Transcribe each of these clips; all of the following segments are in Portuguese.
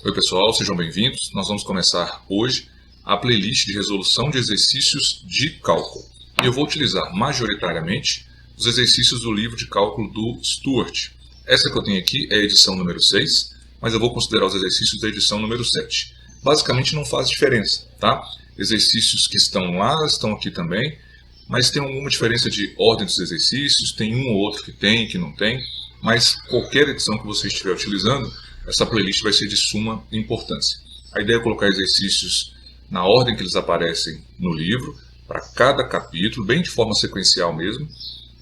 Oi pessoal, sejam bem-vindos. Nós vamos começar hoje a playlist de resolução de exercícios de cálculo. E eu vou utilizar majoritariamente os exercícios do livro de cálculo do Stuart. Essa que eu tenho aqui é a edição número 6, mas eu vou considerar os exercícios da edição número 7. Basicamente não faz diferença, tá? Exercícios que estão lá, estão aqui também, mas tem alguma diferença de ordem dos exercícios, tem um ou outro que tem, que não tem, mas qualquer edição que você estiver utilizando, essa playlist vai ser de suma importância. A ideia é colocar exercícios na ordem que eles aparecem no livro, para cada capítulo, bem de forma sequencial mesmo,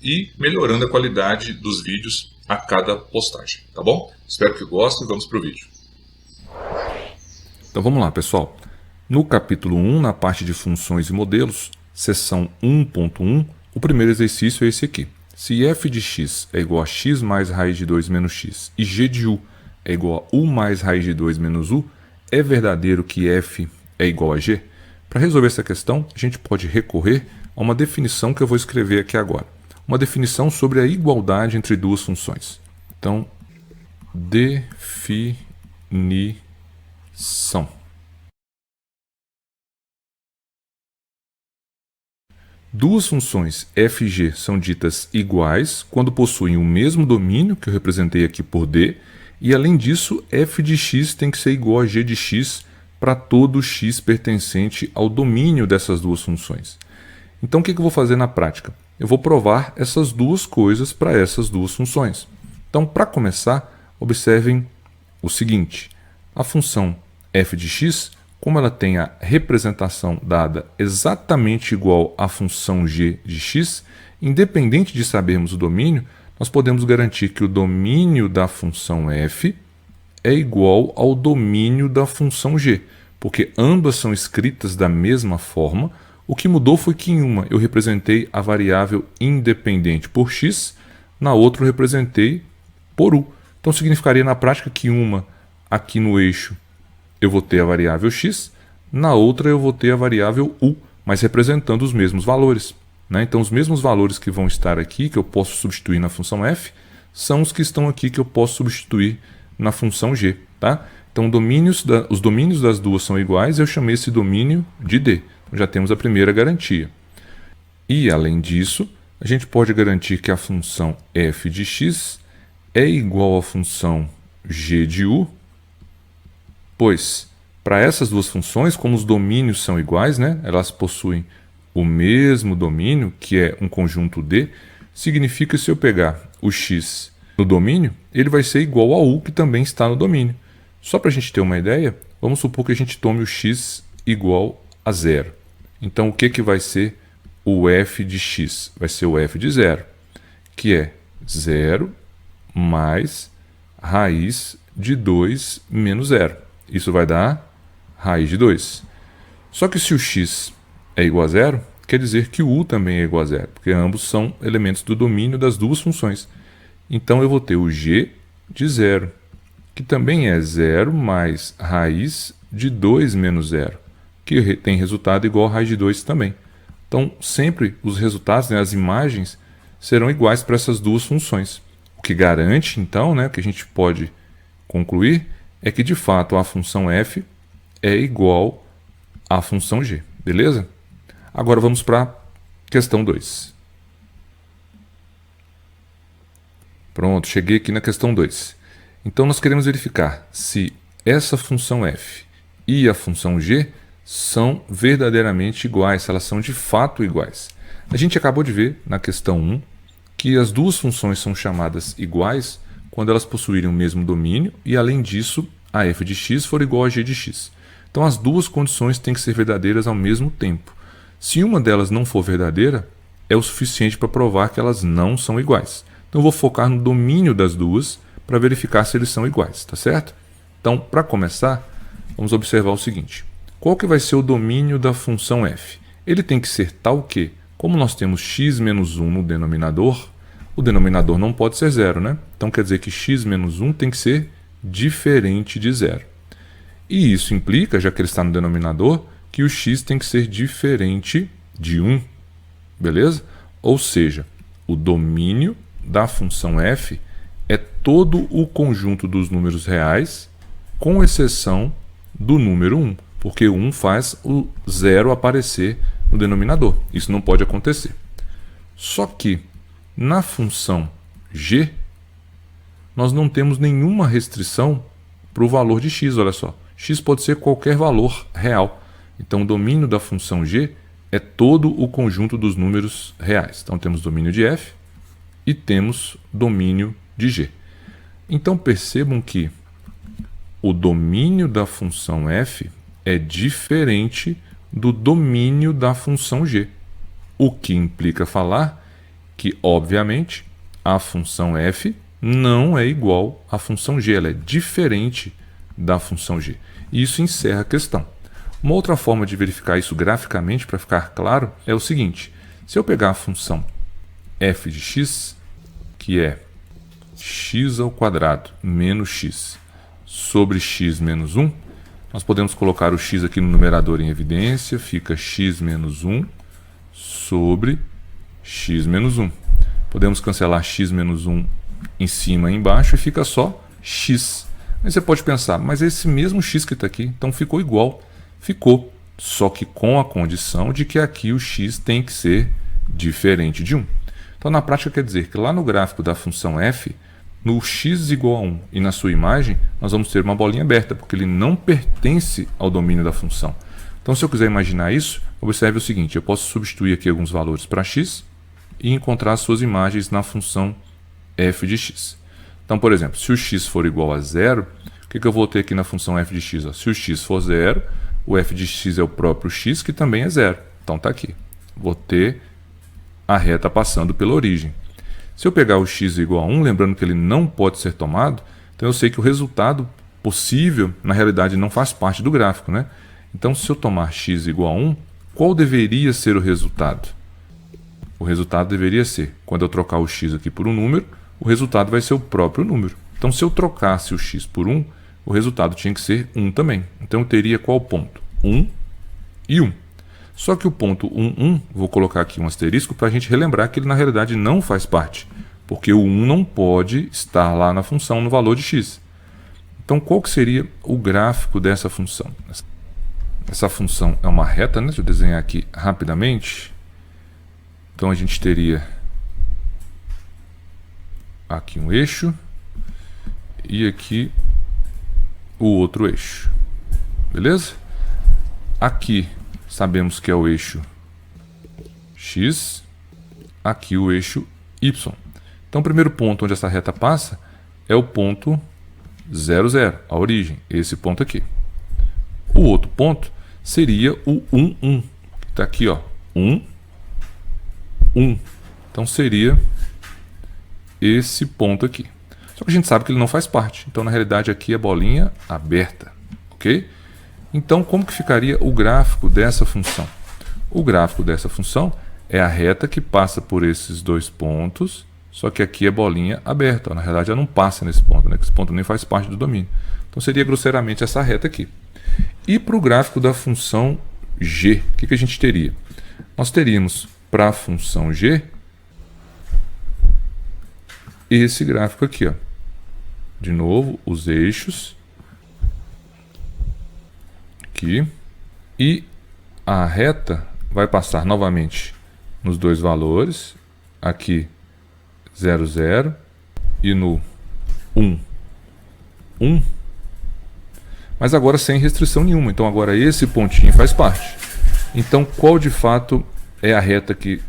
e melhorando a qualidade dos vídeos a cada postagem, tá bom? Espero que gostem e vamos para o vídeo. Então vamos lá, pessoal. No capítulo 1, na parte de funções e modelos, seção 1.1, o primeiro exercício é esse aqui. Se f de x é igual a x mais raiz de 2 menos x e g de u é igual a u mais raiz de 2 menos u, é verdadeiro que f é igual a g? Para resolver essa questão, a gente pode recorrer a uma definição que eu vou escrever aqui agora. Uma definição sobre a igualdade entre duas funções. Então, definição. Duas funções f e g são ditas iguais quando possuem o mesmo domínio, que eu representei aqui por D, e além disso, f de x tem que ser igual a g de x para todo x pertencente ao domínio dessas duas funções. Então o que eu vou fazer na prática? Eu vou provar essas duas coisas para essas duas funções. Então, para começar, observem o seguinte. A função f de x, como ela tem a representação dada exatamente igual à função g de x, independente de sabermos o domínio, nós podemos garantir que o domínio da função f é igual ao domínio da função g, porque ambas são escritas da mesma forma. O que mudou foi que em uma eu representei a variável independente por x, na outra eu representei por u. Então significaria na prática que uma aqui no eixo eu vou ter a variável x, na outra eu vou ter a variável u, mas representando os mesmos valores, né? Então os mesmos valores que vão estar aqui, que eu posso substituir na função f, são os que estão aqui que eu posso substituir na função g. Tá? Então os domínios das duas são iguais, eu chamei esse domínio de D. Já temos a primeira garantia. E além disso, a gente pode garantir que a função f de x é igual à função g de u, pois para essas duas funções, como os domínios são iguais, né, elas possuem o mesmo domínio, que é um conjunto D, significa que se eu pegar o x no domínio, ele vai ser igual ao u, que também está no domínio. Só para a gente ter uma ideia, vamos supor que a gente tome o x igual a 0. Então o que vai ser o f de x? Vai ser o f de 0, que é 0 mais raiz de 2 menos 0. Isso vai dar raiz de 2. Só que se o x é igual a 0, quer dizer que o u também é igual a 0, porque ambos são elementos do domínio das duas funções. Então eu vou ter o g de 0, que também é 0 mais raiz de 2 menos 0, que tem resultado igual a raiz de 2 também. Então sempre os resultados, né, as imagens, serão iguais para essas duas funções. O que garante, então, né, que a gente pode concluir, é que de fato a função f é igual à função g, beleza? Agora vamos para a questão 2. Pronto, cheguei aqui na questão 2. Então nós queremos verificar se essa função f e a função g são verdadeiramente iguais, se elas são de fato iguais. A gente acabou de ver na questão 1 que as duas funções são chamadas iguais quando elas possuírem o mesmo domínio e, além disso, a f de x for igual a g de x. Então as duas condições têm que ser verdadeiras ao mesmo tempo. Se uma delas não for verdadeira, é o suficiente para provar que elas não são iguais. Então eu vou focar no domínio das duas para verificar se eles são iguais, tá certo? Então, para começar, vamos observar o seguinte. Qual que vai ser o domínio da função f? Ele tem que ser tal que, como nós temos x menos 1 no denominador, o denominador não pode ser 0, né? Então quer dizer que x menos 1 tem que ser diferente de 0. E isso implica, já que ele está no denominador, que o x tem que ser diferente de 1. Beleza? Ou seja, o domínio da função f é todo o conjunto dos números reais com exceção do número 1, porque o 1 faz o 0 aparecer no denominador. Isso não pode acontecer. Só que na função g, nós não temos nenhuma restrição para o valor de x, olha só. X pode ser qualquer valor real. Então o domínio da função g é todo o conjunto dos números reais. Então temos domínio de f e temos domínio de g. Então percebam que o domínio da função f é diferente do domínio da função g, o que implica falar que, obviamente, a função f não é igual à função g, ela é diferente da função g. E isso encerra a questão. Uma outra forma de verificar isso graficamente, para ficar claro, é o seguinte: se eu pegar a função f de x, que é x ao quadrado menos x sobre x menos 1, nós podemos colocar o x aqui no numerador em evidência, fica x menos 1 sobre x menos 1. Podemos cancelar x menos 1 em cima e embaixo e fica só x. Aí você pode pensar, mas é esse mesmo x que está aqui, então ficou igual. Ficou, só que com a condição de que aqui o x tem que ser diferente de 1. Então na prática quer dizer que lá no gráfico da função f, no x igual a 1 e na sua imagem, nós vamos ter uma bolinha aberta, porque ele não pertence ao domínio da função. Então se eu quiser imaginar isso, observe o seguinte: eu posso substituir aqui alguns valores para x e encontrar as suas imagens na função f de x. Então, por exemplo, se o x for igual a 0, o que eu vou ter aqui na função f de x? Se o x for 0, o f de x é o próprio x, que também é 0. Então está aqui. Vou ter a reta passando pela origem. Se eu pegar o x igual a 1, lembrando que ele não pode ser tomado, então eu sei que o resultado possível, na realidade, não faz parte do gráfico, né? Então, se eu tomar x igual a 1, qual deveria ser o resultado? O resultado deveria ser, quando eu trocar o x aqui por um número, o resultado vai ser o próprio número. Então, se eu trocasse o x por 1, o resultado tinha que ser 1 também. Então, eu teria qual ponto? 1 e 1. Só que o ponto 1, 1, vou colocar aqui um asterisco para a gente relembrar que ele na realidade não faz parte, porque o 1 não pode estar lá na função no valor de x. Então qual que seria o gráfico dessa função? Essa função é uma reta, né? Deixa eu desenhar aqui rapidamente. Então a gente teria aqui um eixo e aqui o outro eixo. Beleza? Aqui sabemos que é o eixo x, aqui o eixo y. Então o primeiro ponto onde essa reta passa é o ponto 0, 0, a origem, esse ponto aqui. O outro ponto seria o 1, 1, que está aqui, ó, 1, 1. Então seria esse ponto aqui. Só que a gente sabe que ele não faz parte, então na realidade aqui é bolinha aberta, ok? Então, como que ficaria o gráfico dessa função? O gráfico dessa função é a reta que passa por esses dois pontos, só que aqui é bolinha aberta. Na realidade, ela não passa nesse ponto, né? Esse ponto nem faz parte do domínio. Então, seria grosseiramente essa reta aqui. E para o gráfico da função g, o que a gente teria? Nós teríamos para a função g esse gráfico aqui, ó. De novo, os eixos. Aqui, e a reta vai passar novamente nos dois valores, aqui 0, 0 e no 1, 1, mas agora sem restrição nenhuma. Então agora esse pontinho faz parte. Então qual de fato é a reta que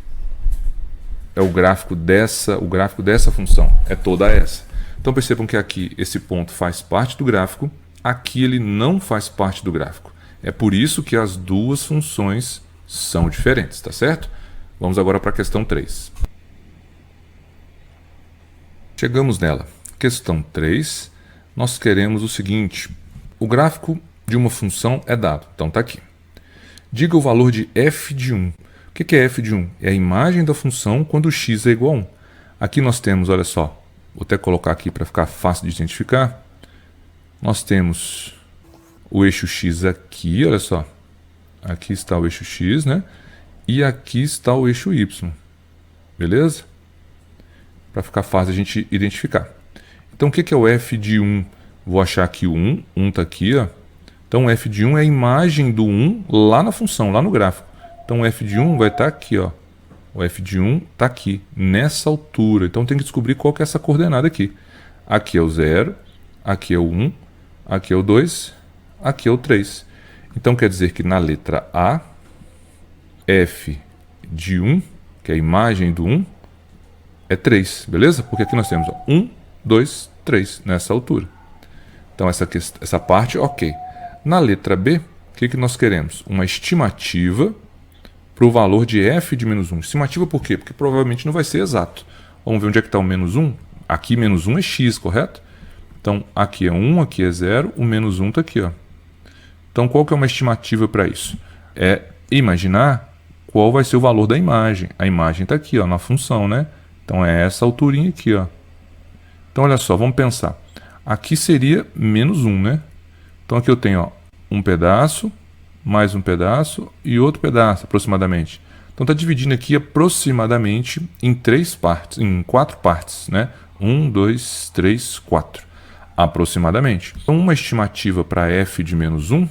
é o gráfico dessa função? É toda essa. Então percebam que aqui esse ponto faz parte do gráfico, aqui ele não faz parte do gráfico. É por isso que as duas funções são diferentes, tá certo? Vamos agora para a questão 3. Chegamos nela. Questão 3, nós queremos o seguinte: o gráfico de uma função é dado, então está aqui. Diga o valor de f de 1. O que é f de 1? É a imagem da função quando x é igual a 1. Aqui nós temos, olha só, vou até colocar aqui para ficar fácil de identificar. Nós temos o eixo x aqui, olha só. Aqui está o eixo x, né? E aqui está o eixo y. Beleza? Para ficar fácil a gente identificar. Então o que é o f de 1 vou achar aqui o 1, 1 está aqui, ó. Então, f de 1 é a imagem do 1 lá na função, lá no gráfico. Então, o f de 1 vai estar aqui, ó. O f de 1 está aqui, nessa altura. Então, tem que descobrir qual que é essa coordenada aqui. Aqui é o 0, aqui é o 1, aqui é o 2, aqui é o 3. Então, quer dizer que na letra A, f de 1, que é a imagem do 1, é 3, beleza? Porque aqui nós temos ó, 1, 2, 3, nessa altura. Então, essa parte, ok. Na letra B, o que nós queremos? Uma estimativa para o valor de f de menos 1. Estimativa por quê? Porque provavelmente não vai ser exato. Vamos ver onde é que está o menos 1. Aqui menos 1 é x, correto? Então, aqui é 1, aqui é 0, o menos 1 está aqui. Ó. Então, qual que é uma estimativa para isso? É imaginar qual vai ser o valor da imagem. A imagem está aqui, ó, na função, né? Então, é essa alturinha aqui. Ó. Então, olha só, vamos pensar. Aqui seria menos 1, né? Então, aqui eu tenho ó, um pedaço, mais um pedaço e outro pedaço, aproximadamente. Então, está dividindo aqui aproximadamente em 3 partes, em 4 partes, né? 1, 2, 3, 4, aproximadamente. Então, uma estimativa para f de menos 1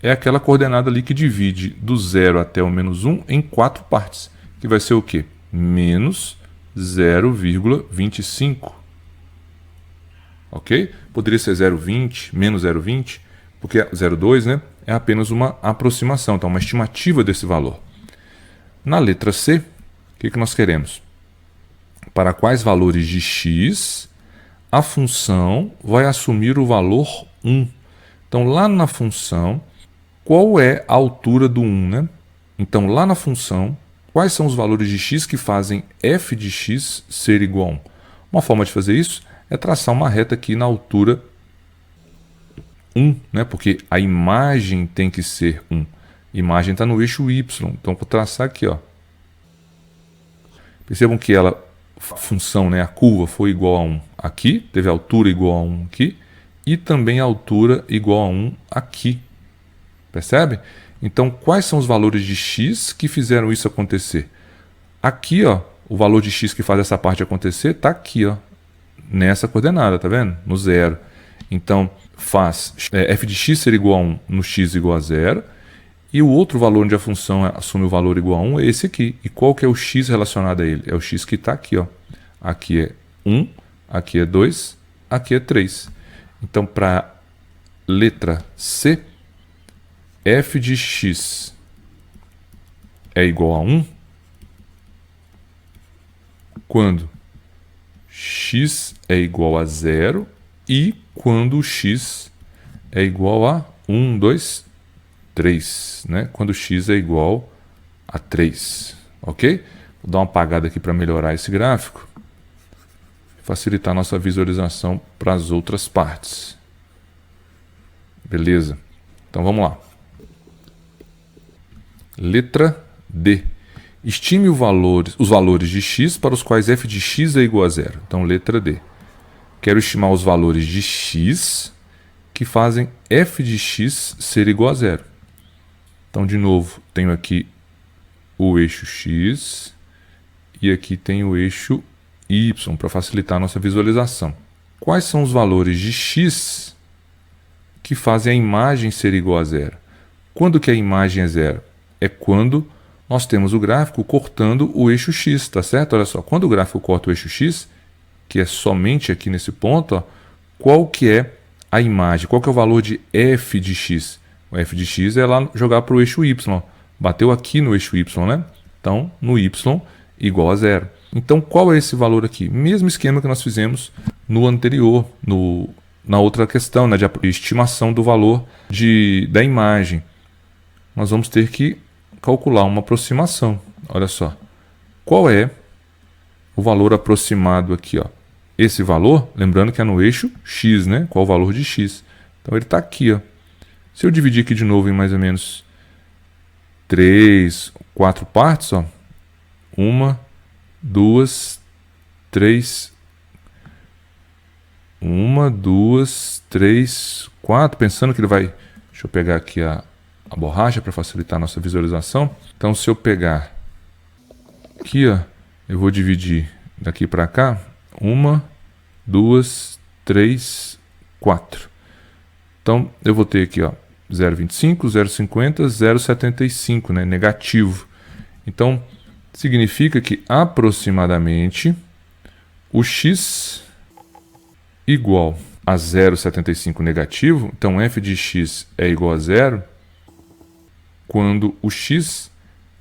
é aquela coordenada ali que divide do 0 até o menos 1 em 4 partes, que vai ser o quê? Menos 0,25. Ok? Poderia ser 0,20, menos 0,20, porque 0,2 né, é apenas uma aproximação, então uma estimativa desse valor. Na letra C, o que nós queremos? Para quais valores de x a função vai assumir o valor 1? Então, lá na função, qual é a altura do 1? Né? Então, lá na função, quais são os valores de x que fazem f de x ser igual a 1? Uma forma de fazer isso é traçar uma reta aqui na altura 1, né? Porque a imagem tem que ser 1. A imagem está no eixo y. Então, vou traçar aqui. Ó. Percebam que a função, né, a curva, foi igual a 1 aqui, teve a altura igual a 1 aqui, e também a altura igual a 1 aqui. Percebe? Então, quais são os valores de x que fizeram isso acontecer? Aqui, ó, o valor de x que faz essa parte acontecer está aqui, ó, nessa coordenada, tá vendo? No 0. Então, faz f de x ser igual a 1 no x igual a 0. E o outro valor onde a função assume o valor igual a 1 é esse aqui. E qual que é o x relacionado a ele? É o x que está aqui. Ó. Aqui é 1, aqui é 2, aqui é 3. Então, para letra C, f de x é igual a 1 quando x é igual a 0 e quando x é igual a 1, 2, 3, né? Quando x é igual a 3, ok? Vou dar uma apagada aqui para melhorar esse gráfico, facilitar a nossa visualização para as outras partes. Beleza? Então vamos lá. Letra D. Estime os valores de x para os quais f de x é igual a 0. Então, letra D. Quero estimar os valores de x que fazem f de x ser igual a 0. Então, de novo, tenho aqui o eixo x e aqui tem o eixo y para facilitar a nossa visualização. Quais são os valores de x que fazem a imagem ser igual a 0? Quando que a imagem é 0? É quando nós temos o gráfico cortando o eixo x, tá certo? Olha só, quando o gráfico corta o eixo x, que é somente aqui nesse ponto, ó, qual que é a imagem? Qual que é o valor de f de x? O f de x é lá jogar para o eixo y. Bateu aqui no eixo y, né? Então, no y igual a 0. Então, qual é esse valor aqui? Mesmo esquema que nós fizemos no anterior, na outra questão, né, de estimação do valor da imagem. Nós vamos ter que calcular uma aproximação. Olha só. Qual é o valor aproximado aqui? Ó? Esse valor, lembrando que é no eixo x, né? Qual o valor de x? Então, ele está aqui. Ó. Se eu dividir aqui de novo em mais ou menos 3, 4 partes, ó. 1, 2, 3. 1, 2, 3, 4. Pensando que ele vai... Deixa eu pegar aqui a borracha para facilitar a nossa visualização. Então, se eu pegar aqui, ó, eu vou dividir daqui para cá. 1, 2, 3, 4. Então, eu vou ter aqui, ó, 0,25, 0,50, 0,75, né, negativo. Então, significa que aproximadamente o x igual a 0,75 negativo, então f de x é igual a 0, quando o x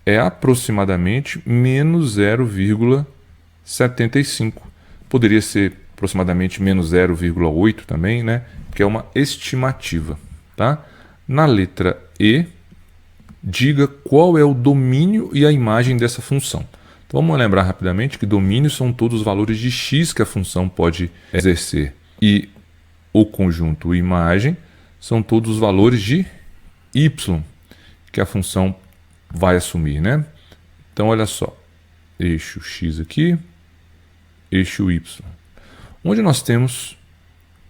é aproximadamente menos 0,75. Poderia ser aproximadamente menos 0,8 também, né? Que é uma estimativa, tá? Na letra E, diga qual é o domínio e a imagem dessa função. Então vamos lembrar rapidamente que domínios são todos os valores de x que a função pode exercer. E o conjunto imagem são todos os valores de y que a função vai assumir, né? Então olha só, eixo x aqui, eixo y. Onde nós temos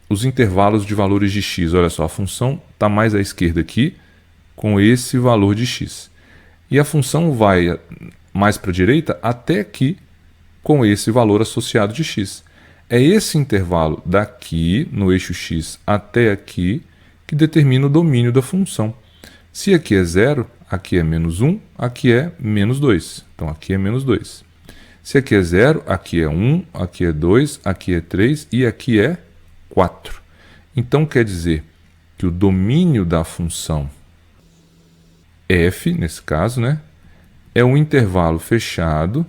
os intervalos de valores de x, olha só, a função está mais à esquerda aqui, com esse valor de x. E a função vai mais para a direita até aqui, com esse valor associado de x. É esse intervalo daqui, no eixo x, até aqui, que determina o domínio da função. Se aqui é 0, aqui é menos 1, aqui é menos 2. Então, aqui é menos 2. Se aqui é 0, aqui é 1, aqui é 2, aqui é 3 e aqui é 4. Então, quer dizer que o domínio da função f, nesse caso, né, é um intervalo fechado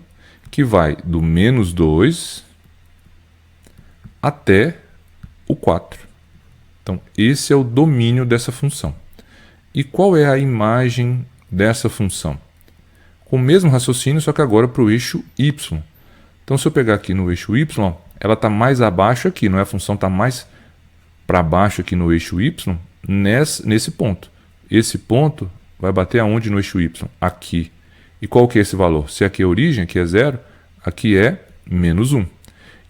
que vai do menos 2 até o 4. Então, esse é o domínio dessa função. E qual é a imagem dessa função? Com o mesmo raciocínio, só que agora para o eixo y. Então, se eu pegar aqui no eixo y, ela está mais abaixo aqui, não é? A função está mais para baixo aqui no eixo y, nesse ponto. Esse ponto vai bater aonde no eixo y? Aqui. E qual que é esse valor? Se aqui é a origem, aqui é 0, aqui é menos 1.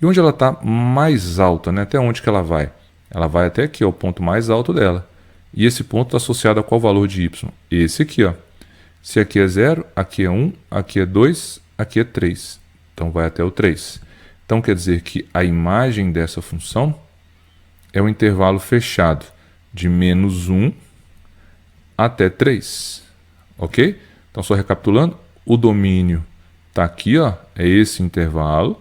E onde ela está mais alta, né? Até onde que ela vai? Ela vai até aqui, ó, o ponto mais alto dela. E esse ponto está associado a qual valor de y? Esse aqui, ó. Se aqui é 0, aqui é 1, aqui é 2, aqui é 3. Então, vai até o 3. Então, quer dizer que a imagem dessa função é um intervalo fechado de menos 1 até 3. Ok? Então, só recapitulando, o domínio está aqui, ó, é esse intervalo.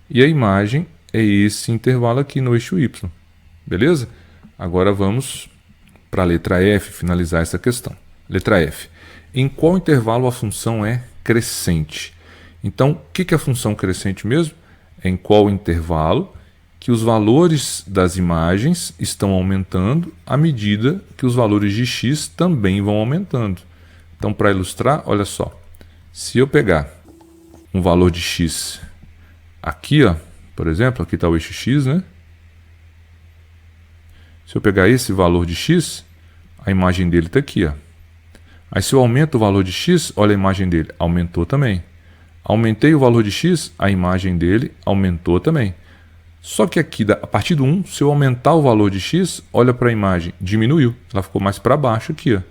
E a imagem é esse intervalo aqui no eixo y. Beleza? Agora vamos para a letra F, finalizar essa questão. Letra F. Em qual intervalo a função é crescente? Então, o que é a função crescente mesmo? É em qual intervalo que os valores das imagens estão aumentando à medida que os valores de x também vão aumentando. Então, para ilustrar, olha só. Se eu pegar um valor de x aqui, ó, por exemplo, aqui está o eixo x, né? Se eu pegar esse valor de x, a imagem dele está aqui, ó. Aí se eu aumento o valor de x, olha a imagem dele, aumentou também. Aumentei o valor de x, a imagem dele aumentou também. Só que aqui, a partir do 1, se eu aumentar o valor de x, olha para a imagem, diminuiu. Ela ficou mais para baixo aqui, ó.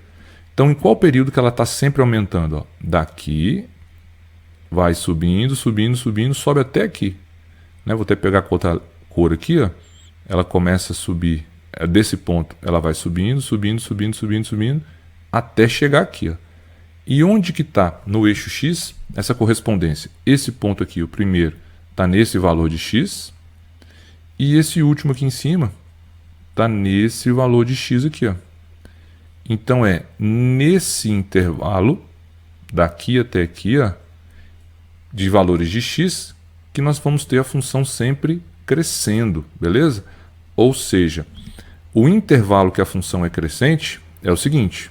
Então, em qual período que ela está sempre aumentando? Ó? Daqui, vai subindo, subindo, subindo, sobe até aqui. Né? Vou até pegar com outra cor aqui, ó. Ela começa a subir. Desse ponto, ela vai subindo, subindo, subindo, subindo, subindo, até chegar aqui, ó. E onde que está no eixo x essa correspondência? Esse ponto aqui, o primeiro, está nesse valor de x, e esse último aqui em cima está nesse valor de x aqui, ó. Então é nesse intervalo, daqui até aqui, ó, de valores de x, que nós vamos ter a função sempre crescendo, beleza? Ou seja, o intervalo que a função é crescente é o seguinte: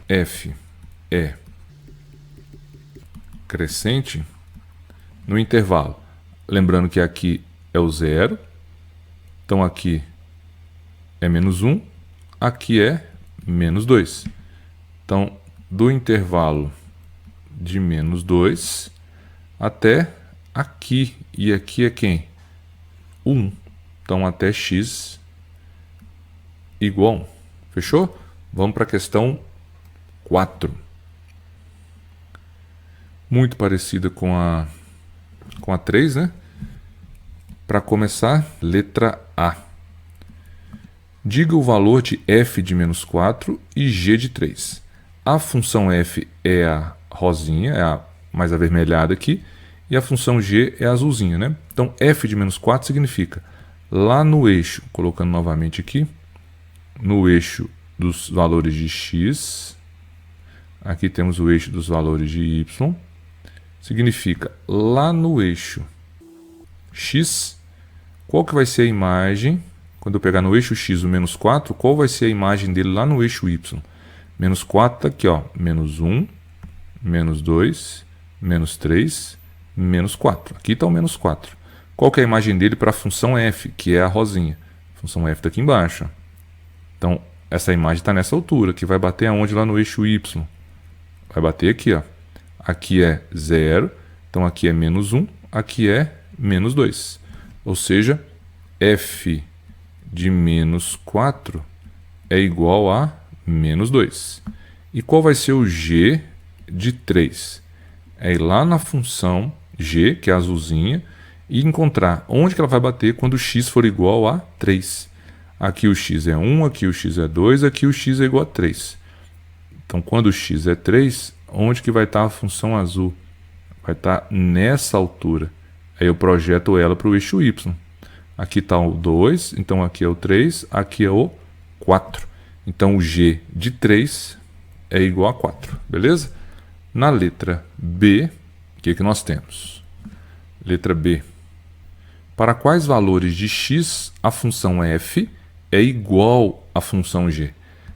f é crescente no intervalo. Lembrando que aqui é o 0, então aqui é menos 1, aqui é menos 2. Então, do intervalo de menos 2 até aqui, e aqui é quem? 1. Então, até x igual a 1. Fechou? Vamos para a questão 4. Muito parecida com a 3, né? Para começar, letra A. Diga o valor de f de menos 4 e g de 3. A função f é a rosinha, é a mais avermelhada aqui, e a função g é a azulzinha, né? Então, f de menos 4 significa, lá no eixo, colocando novamente aqui, no eixo dos valores de x, aqui temos o eixo dos valores de y, significa, lá no eixo x, qual que vai ser a imagem, quando eu pegar no eixo x o menos 4, qual vai ser a imagem dele lá no eixo y? Menos 4 está aqui, ó, menos 1, menos 2, menos 3, menos 4. Aqui está o menos 4. Qual que é a imagem dele para a função f, que é a rosinha? A função f está aqui embaixo. Ó. Então, essa imagem está nessa altura, que vai bater aonde lá no eixo y? Vai bater aqui, ó. Aqui é 0, então aqui é menos 1, aqui é menos 2. Ou seja, f de menos 4 é igual a menos 2. E qual vai ser o g de 3? É ir lá na função g, que é a azulzinha, e encontrar onde que ela vai bater quando o x for igual a 3. Aqui o x é 1, aqui o x é 2, aqui o x é igual a 3. Então, quando o x é 3, onde que vai estar a função azul? Vai estar nessa altura. Aí eu projeto ela para o eixo y. Aqui está o 2, então aqui é o 3, aqui é o 4. Então, o g de 3 é igual a 4, beleza? Na letra B, o que nós temos? Letra B. Para quais valores de x a função f é igual à função g?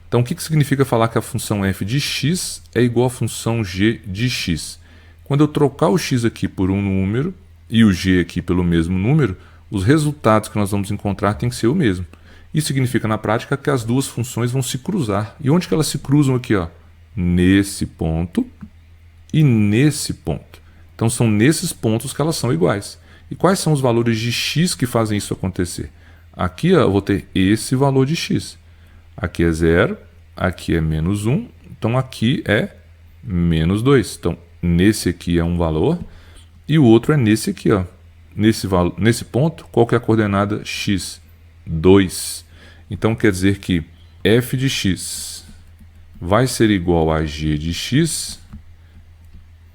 Então, o que significa falar que a função f de x é igual à função g de x? Quando eu trocar o x aqui por um número e o g aqui pelo mesmo número, os resultados que nós vamos encontrar têm que ser o mesmo. Isso significa, na prática, que as duas funções vão se cruzar. E onde que elas se cruzam aqui? Ó? Nesse ponto e nesse ponto. Então, são nesses pontos que elas são iguais. E quais são os valores de x que fazem isso acontecer? Aqui, ó, eu vou ter esse valor de x. Aqui é 0, aqui é menos 1, então aqui é menos 2. Então, nesse aqui é um valor e o outro é nesse aqui, ó. Nesse ponto, qual que é a coordenada x? 2. Então, quer dizer que f de x vai ser igual a g de x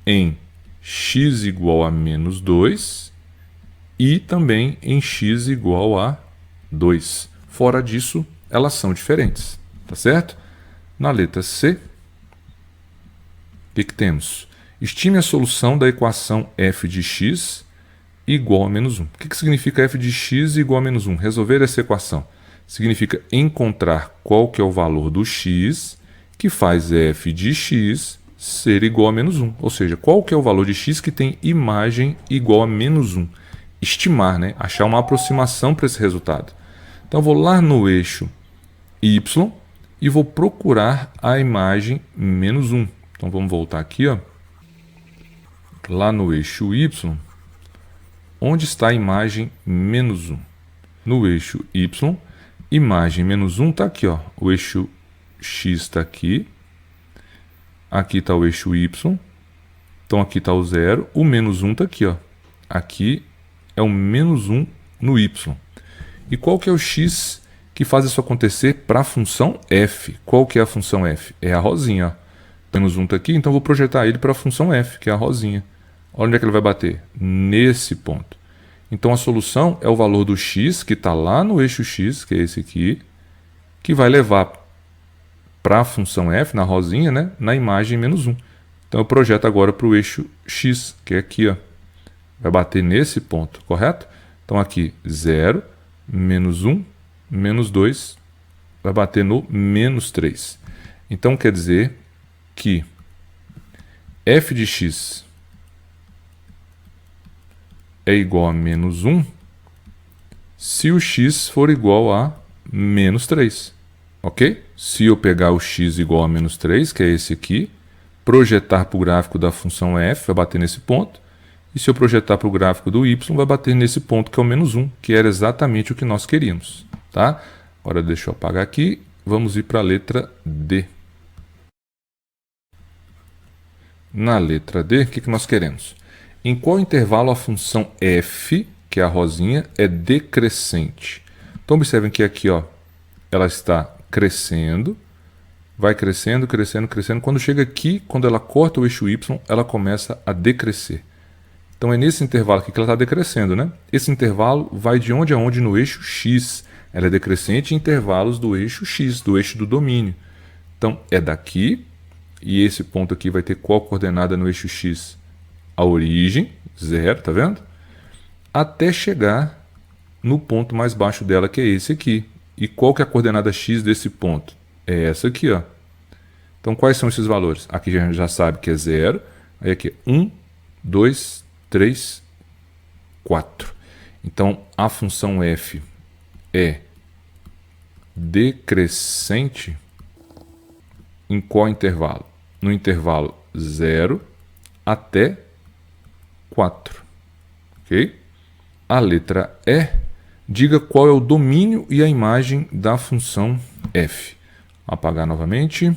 em x igual a menos 2 e também em x igual a 2. Fora disso, elas são diferentes, tá certo? Na letra C, o que temos? Estime a solução da equação f de x igual a menos 1. O que significa f de x igual a menos 1? Resolver essa equação significa encontrar qual que é o valor do x que faz f de x ser igual a menos 1. Ou seja, qual que é o valor de x que tem imagem igual a menos 1. Estimar, né? Achar uma aproximação para esse resultado. Então, eu vou lá no eixo y e vou procurar a imagem menos 1. Então, vamos voltar aqui, ó. Lá no eixo y, onde está a imagem menos 1? No eixo y, imagem menos 1 está aqui, ó. O eixo x está aqui. Aqui está o eixo y. Então, aqui está o 0. O menos 1 está aqui, ó. Aqui é o menos 1 no y. E qual que é o x que faz isso acontecer para a função f? Qual que é a função f? É a rosinha, ó. Menos 1 está aqui, então vou projetar ele para a função f, que é a rosinha. Olha onde é que ele vai bater? Nesse ponto. Então, a solução é o valor do x, que está lá no eixo x, que é esse aqui, que vai levar para a função f, na rosinha, né, na imagem menos 1. Então, eu projeto agora para o eixo x, que é aqui, ó. Vai bater nesse ponto, correto? Então, aqui, 0, menos 1, menos 2, vai bater no menos 3. Então, quer dizer que f de x é igual a menos 1 se o x for igual a menos 3. Ok? Se eu pegar o x igual a menos 3, que é esse aqui, projetar para o gráfico da função f, vai bater nesse ponto. E se eu projetar para o gráfico do y, vai bater nesse ponto que é o menos 1, que era exatamente o que nós queríamos. Tá? Agora deixa eu apagar aqui. Vamos ir para a letra D. Na letra D, o que nós queremos? Em qual intervalo a função f, que é a rosinha, é decrescente? Então, observem que aqui, ó, ela está crescendo, vai crescendo, crescendo, crescendo. Quando chega aqui, quando ela corta o eixo y, ela começa a decrescer. Então é nesse intervalo aqui que ela está decrescendo, né? Esse intervalo vai de onde a onde no eixo x. Ela é decrescente em intervalos do eixo x, do eixo do domínio. Então é daqui, e esse ponto aqui vai ter qual coordenada no eixo x? A origem, 0, tá vendo? Até chegar no ponto mais baixo dela, que é esse aqui. E qual que é a coordenada x desse ponto? É essa aqui, ó. Então quais são esses valores? Aqui a gente já sabe que é 0, aí aqui é 1, 2, 3, 4. Então a função f é decrescente em qual intervalo? No intervalo 0 até 4. Ok? A letra E, diga qual é o domínio e a imagem da função f. Vou apagar novamente.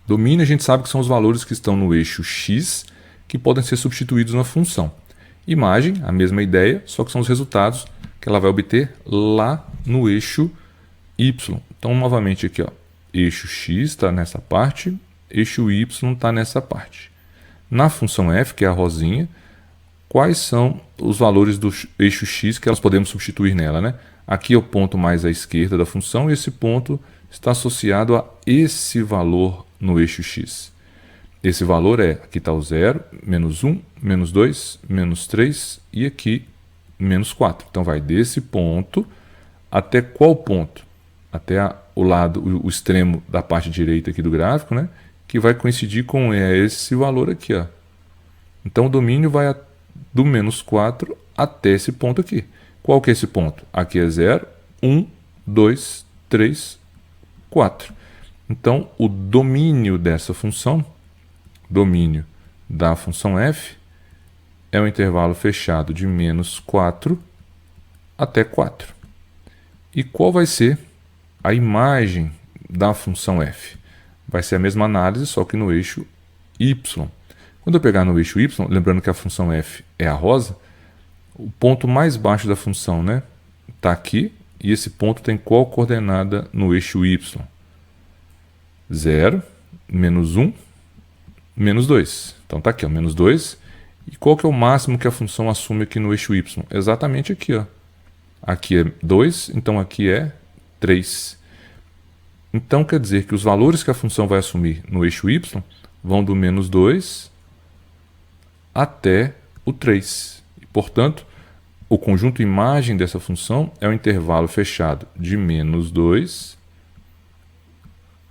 Domínio a gente sabe que são os valores que estão no eixo x que podem ser substituídos na função. Imagem, a mesma ideia, só que são os resultados que ela vai obter lá no eixo y. Então, novamente aqui, ó, eixo x está nessa parte, eixo y está nessa parte. Na função f, que é a rosinha, quais são os valores do eixo x que nós podemos substituir nela, né? Aqui é o ponto mais à esquerda da função e esse ponto está associado a esse valor no eixo x. Esse valor é, aqui está o 0, menos 1, menos 2, menos 3 e aqui menos 4. Então vai desse ponto até qual ponto? Até o lado, o extremo da parte direita aqui do gráfico, né? Que vai coincidir com esse valor aqui, ó. Então o domínio vai do menos 4 até esse ponto aqui. Qual que é esse ponto? Aqui é 0, 1, 2, 3, 4. Então o domínio dessa função, domínio da função f, é um intervalo fechado de menos 4 até 4. E qual vai ser a imagem da função f? Vai ser a mesma análise, só que no eixo y. Quando eu pegar no eixo y, lembrando que a função f é a rosa, o ponto mais baixo da função, né, está aqui, e esse ponto tem qual coordenada no eixo y? 0, menos 1, menos 2. Então está aqui, ó, menos 2. E qual que é o máximo que a função assume aqui no eixo y? Exatamente aqui, ó. Aqui é 2, então aqui é 3. Então quer dizer que os valores que a função vai assumir no eixo y vão do menos 2 até o 3. E, portanto, o conjunto imagem dessa função é um intervalo fechado de menos 2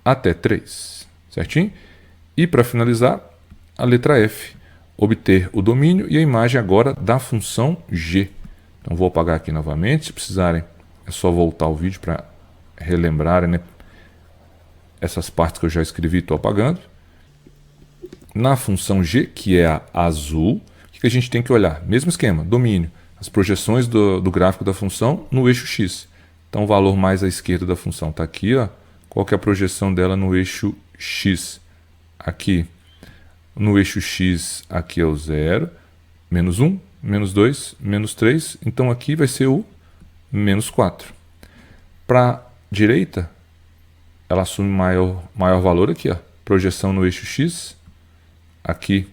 até 3. Certinho? E para finalizar, a letra F. Obter o domínio e a imagem agora da função g. Então vou apagar aqui novamente. Se precisarem, é só voltar o vídeo para relembrarem, né? Essas partes que eu já escrevi, estou apagando. Na função g, que é a azul, o que a gente tem que olhar? Mesmo esquema, domínio. As projeções do gráfico da função no eixo x. Então o valor mais à esquerda da função está aqui, ó. Qual que é a projeção dela no eixo x? Aqui. No eixo x, aqui é o 0, menos 1, menos 2, menos 3. Então aqui vai ser o menos 4. Para a direita, ela assume maior valor aqui, ó. Projeção no eixo x. Aqui,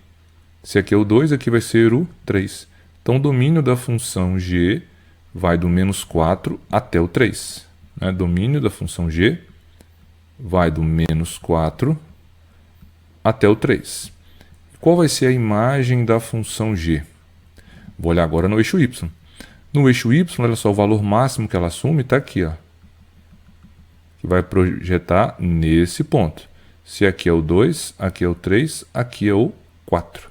se aqui é o 2, aqui vai ser o 3. Então o domínio da função g vai do menos 4 até o 3. Né? Domínio da função g vai do menos 4 até o 3. Qual vai ser a imagem da função g? Vou olhar agora no eixo y. No eixo y, olha só, o valor máximo que ela assume está aqui, ó, que vai projetar nesse ponto. Se aqui é o 2, aqui é o 3, aqui é o 4.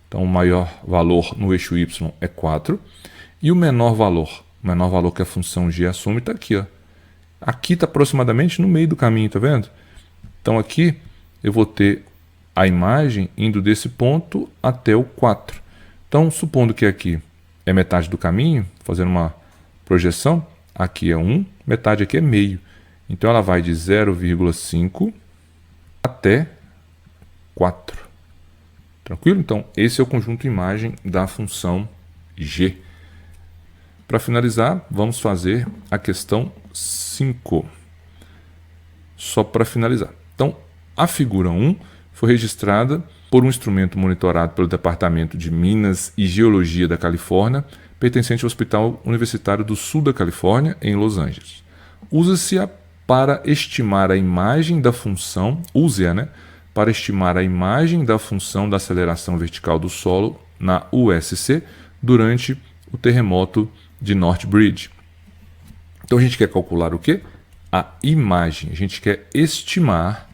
Então o maior valor no eixo y é 4. E o menor valor que a função g assume está aqui, ó. Aqui está aproximadamente no meio do caminho, tá vendo? Então aqui eu vou ter a imagem indo desse ponto até o 4. Então, supondo que aqui é metade do caminho, fazendo uma projeção, aqui é 1, metade aqui é meio. Então ela vai de 0,5 até 4. Tranquilo? Então, esse é o conjunto imagem da função g. Para finalizar, vamos fazer a questão 5. Só para finalizar. Então, a figura 1 foi registrada por um instrumento monitorado pelo Departamento de Minas e Geologia da Califórnia, pertencente ao Hospital Universitário do Sul da Califórnia, em Los Angeles. Usa-se-a para estimar a imagem da função, para estimar a imagem da função da aceleração vertical do solo na USC durante o terremoto de Northbridge. Então a gente quer calcular o quê? A imagem. A gente quer estimar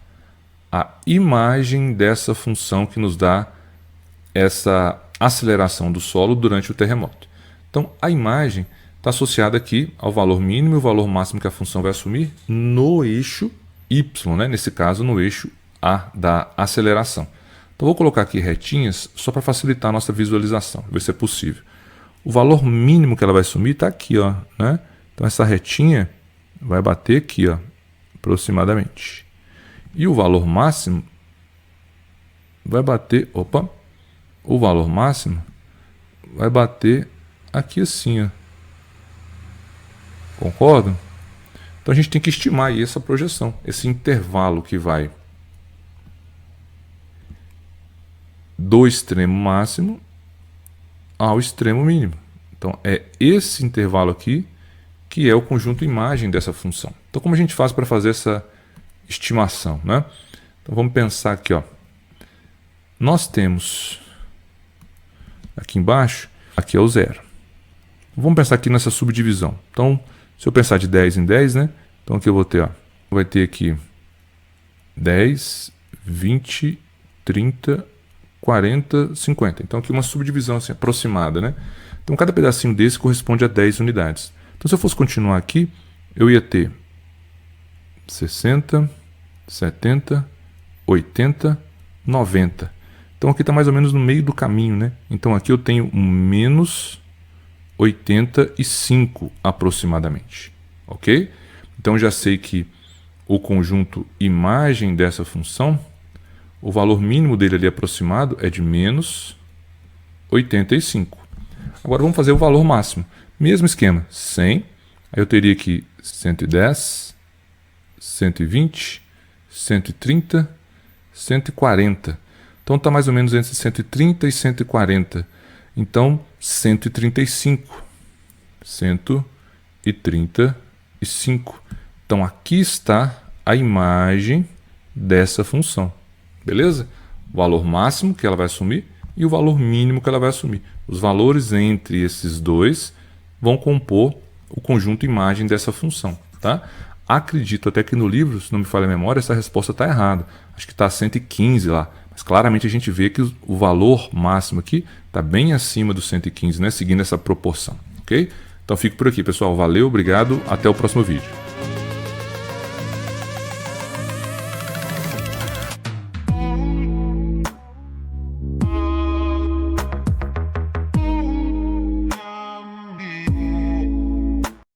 a imagem dessa função que nos dá essa aceleração do solo durante o terremoto. Então a imagem está associada aqui ao valor mínimo e o valor máximo que a função vai assumir no eixo Y, né? Nesse caso no eixo A da aceleração. Então vou colocar aqui retinhas só para facilitar a nossa visualização, ver se é possível. O valor mínimo que ela vai assumir está aqui, ó, né? Então essa retinha vai bater aqui, ó, aproximadamente. E o valor máximo vai bater, o valor máximo vai bater aqui assim, ó. Concordam? Então a gente tem que estimar aí essa projeção, esse intervalo que vai do extremo máximo ao extremo mínimo. Então é esse intervalo aqui que é o conjunto imagem dessa função. Então como a gente faz para fazer essa estimação, né? Então vamos pensar aqui, ó. Nós temos aqui embaixo, aqui é o zero. Vamos pensar aqui nessa subdivisão. Então, se eu pensar de 10 em 10, né? Então aqui eu vou ter, ó, vai ter aqui 10, 20, 30, 40, 50. Então aqui uma subdivisão assim, aproximada, né? Então cada pedacinho desse corresponde a 10 unidades. Então se eu fosse continuar aqui, eu ia ter 60, 70, 80, 90. Então aqui está mais ou menos no meio do caminho, né? Então aqui eu tenho um menos 85 aproximadamente, ok? Então já sei que o conjunto imagem dessa função, o valor mínimo dele ali aproximado é de menos 85. Agora vamos fazer o valor máximo. Mesmo esquema, 100, aí eu teria aqui 110, 120, 130, 140. Então está mais ou menos entre 130 e 140. Então 135. 135. Então aqui está a imagem dessa função. Beleza? O valor máximo que ela vai assumir e o valor mínimo que ela vai assumir. Os valores entre esses dois vão compor o conjunto imagem dessa função, tá? Acredito até que no livro, se não me falha a memória, essa resposta está errada. Acho que está 115 lá. Mas claramente a gente vê que o valor máximo aqui está bem acima do 115, né? Seguindo essa proporção, ok? Então fico por aqui, pessoal. Valeu, obrigado, até o próximo vídeo.